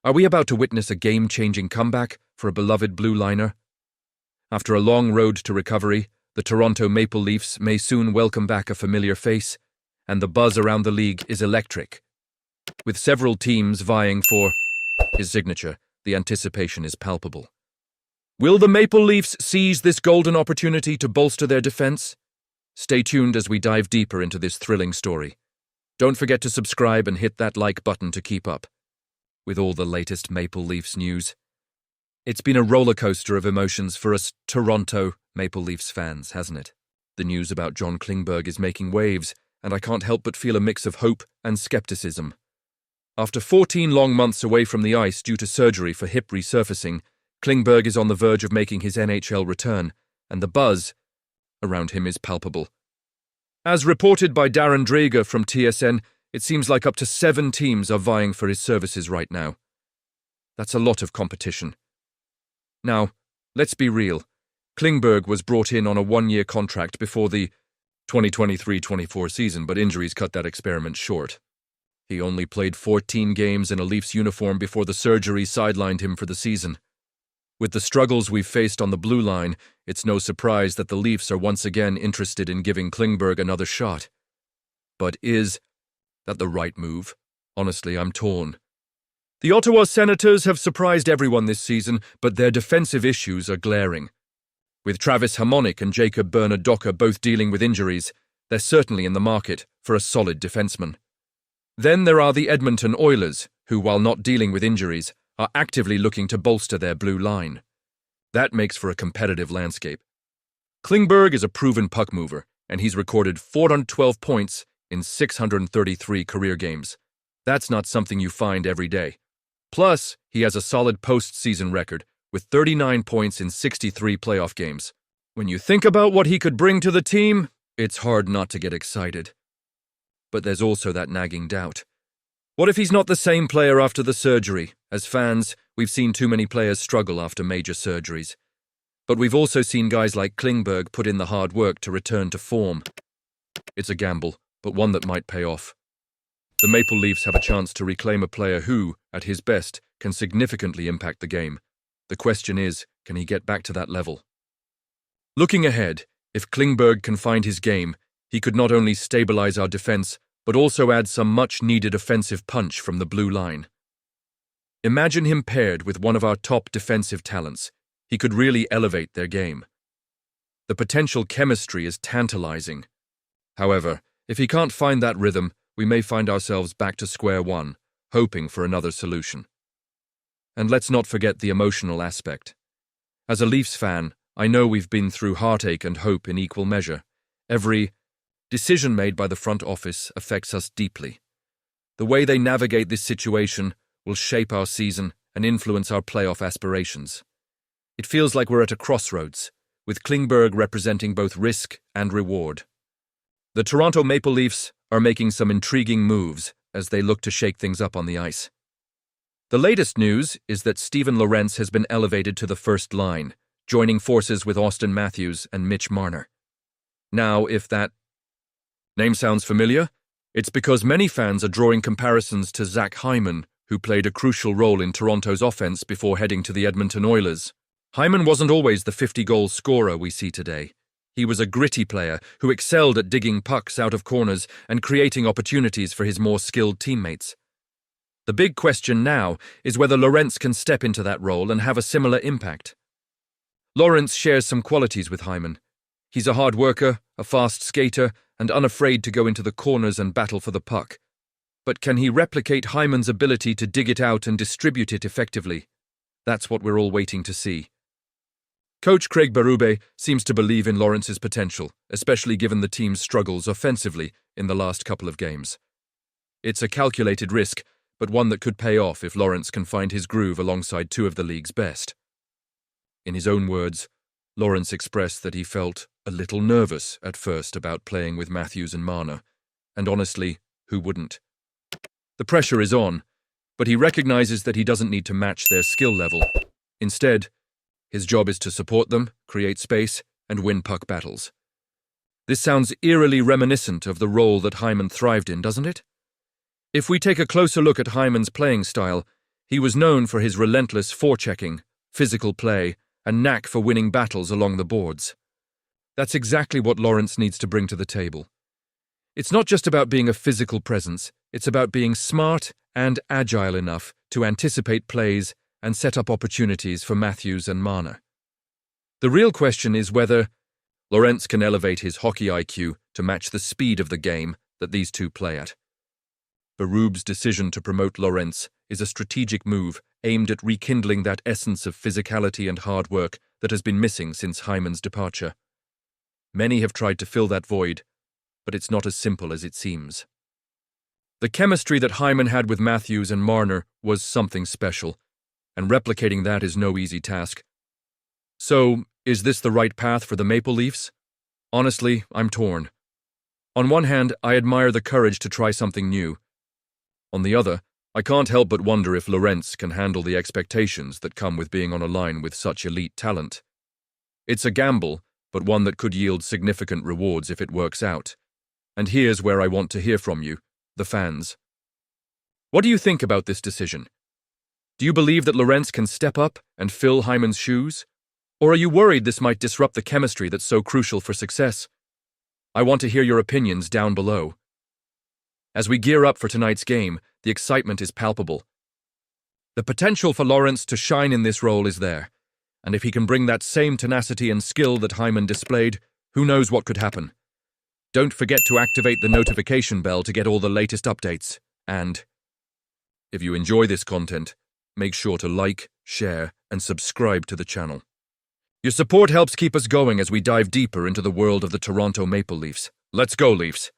Are we about to witness a game-changing comeback for a beloved blue liner? After a long road to recovery, the Toronto Maple Leafs may soon welcome back a familiar face, and the buzz around the league is electric. With several teams vying for his signature, the anticipation is palpable. Will the Maple Leafs seize this golden opportunity to bolster their defense? Stay tuned as we dive deeper into this thrilling story. Don't forget to subscribe and hit that like button to keep up with all the latest Maple Leafs news. It's been a roller coaster of emotions for us Toronto Maple Leafs fans, hasn't it? The news about John Kingberg is making waves, and I can't help but feel a mix of hope and skepticism. After 14 long months away from the ice due to surgery for hip resurfacing, Kingberg is on the verge of making his NHL return, and the buzz around him is palpable. As reported by Darren Dreger from TSN, it seems like up to 7 teams are vying for his services right now. That's a lot of competition. Now, let's be real. Kingberg was brought in on a 1-year contract before the 2023-24 season, but injuries cut that experiment short. He only played 14 games in a Leafs uniform before the surgery sidelined him for the season. With the struggles we've faced on the blue line, it's no surprise that the Leafs are once again interested in giving Kingberg another shot. But is that the right move? Honestly, I'm torn. The Ottawa Senators have surprised everyone this season, but their defensive issues are glaring. With Travis Hamonic and Jacob Bernard-Docker both dealing with injuries, they're certainly in the market for a solid defenseman. Then there are the Edmonton Oilers, who, while not dealing with injuries, are actively looking to bolster their blue line. That makes for a competitive landscape. Kingberg is a proven puck mover, and he's recorded 412 points in 633 career games. That's not something you find every day. Plus, he has a solid postseason record, with 39 points in 63 playoff games. When you think about what he could bring to the team, it's hard not to get excited. But there's also that nagging doubt. What if he's not the same player after the surgery? As fans, we've seen too many players struggle after major surgeries. But we've also seen guys like Kingberg put in the hard work to return to form. It's a gamble, but one that might pay off. The Maple Leafs have a chance to reclaim a player who, at his best, can significantly impact the game. The question is, can he get back to that level? Looking ahead, if Kingberg can find his game, he could not only stabilize our defense, but also add some much-needed offensive punch from the blue line. Imagine him paired with one of our top defensive talents. He could really elevate their game. The potential chemistry is tantalizing. However, if he can't find that rhythm, we may find ourselves back to square one, hoping for another solution. And let's not forget the emotional aspect. As a Leafs fan, I know we've been through heartache and hope in equal measure. Every decision made by the front office affects us deeply. The way they navigate this situation will shape our season and influence our playoff aspirations. It feels like we're at a crossroads, with Kingberg representing both risk and reward. The Toronto Maple Leafs are making some intriguing moves as they look to shake things up on the ice. The latest news is that Steven Lorentz has been elevated to the first line, joining forces with Austin Matthews and Mitch Marner. Now, if that name sounds familiar, it's because many fans are drawing comparisons to Zach Hyman, who played a crucial role in Toronto's offense before heading to the Edmonton Oilers. Hyman wasn't always the 50-goal scorer we see today. He was a gritty player who excelled at digging pucks out of corners and creating opportunities for his more skilled teammates. The big question now is whether Lorentz can step into that role and have a similar impact. Lorentz shares some qualities with Hyman. He's a hard worker, a fast skater, and unafraid to go into the corners and battle for the puck. But can he replicate Hyman's ability to dig it out and distribute it effectively? That's what we're all waiting to see. Coach Craig Berube seems to believe in Lorentz's potential, especially given the team's struggles offensively in the last couple of games. It's a calculated risk, but one that could pay off if Lorentz can find his groove alongside 2 of the league's best. In his own words, Lorentz expressed that he felt a little nervous at first about playing with Matthews and Marner, and honestly, who wouldn't? The pressure is on, but he recognizes that he doesn't need to match their skill level. Instead, his job is to support them, create space, and win puck battles. This sounds eerily reminiscent of the role that Hyman thrived in, doesn't it? If we take a closer look at Hyman's playing style, He was known for his relentless forechecking, physical play, and knack for winning battles along the boards. That's exactly what Lawrence needs to bring to the table. It's not just about being a physical presence, it's about being smart and agile enough to anticipate plays and set up opportunities for Matthews and Marner. The real question is whether Lawrence can elevate his hockey IQ to match the speed of the game that these two play at. Berub's decision to promote Lawrence is a strategic move aimed at rekindling that essence of physicality and hard work that has been missing since Hyman's departure. Many have tried to fill that void, but it's not as simple as it seems. The chemistry that Hyman had with Matthews and Marner was something special, and replicating that is no easy task. So, is this the right path for the Maple Leafs? Honestly, I'm torn. On one hand, I admire the courage to try something new. On the other, I can't help but wonder if Lawrence can handle the expectations that come with being on a line with such elite talent. It's a gamble, but one that could yield significant rewards if it works out. And here's where I want to hear from you, the fans. What do you think about this decision? Do you believe that Lawrence can step up and fill Hyman's shoes? Or are you worried this might disrupt the chemistry that's so crucial for success? I want to hear your opinions down below. As we gear up for tonight's game, the excitement is palpable. The potential for Lawrence to shine in this role is there, and if he can bring that same tenacity and skill that Hyman displayed, who knows what could happen. Don't forget to activate the notification bell to get all the latest updates, and if you enjoy this content, make sure to like, share, and subscribe to the channel. Your support helps keep us going as we dive deeper into the world of the Toronto Maple Leafs. Let's go, Leafs!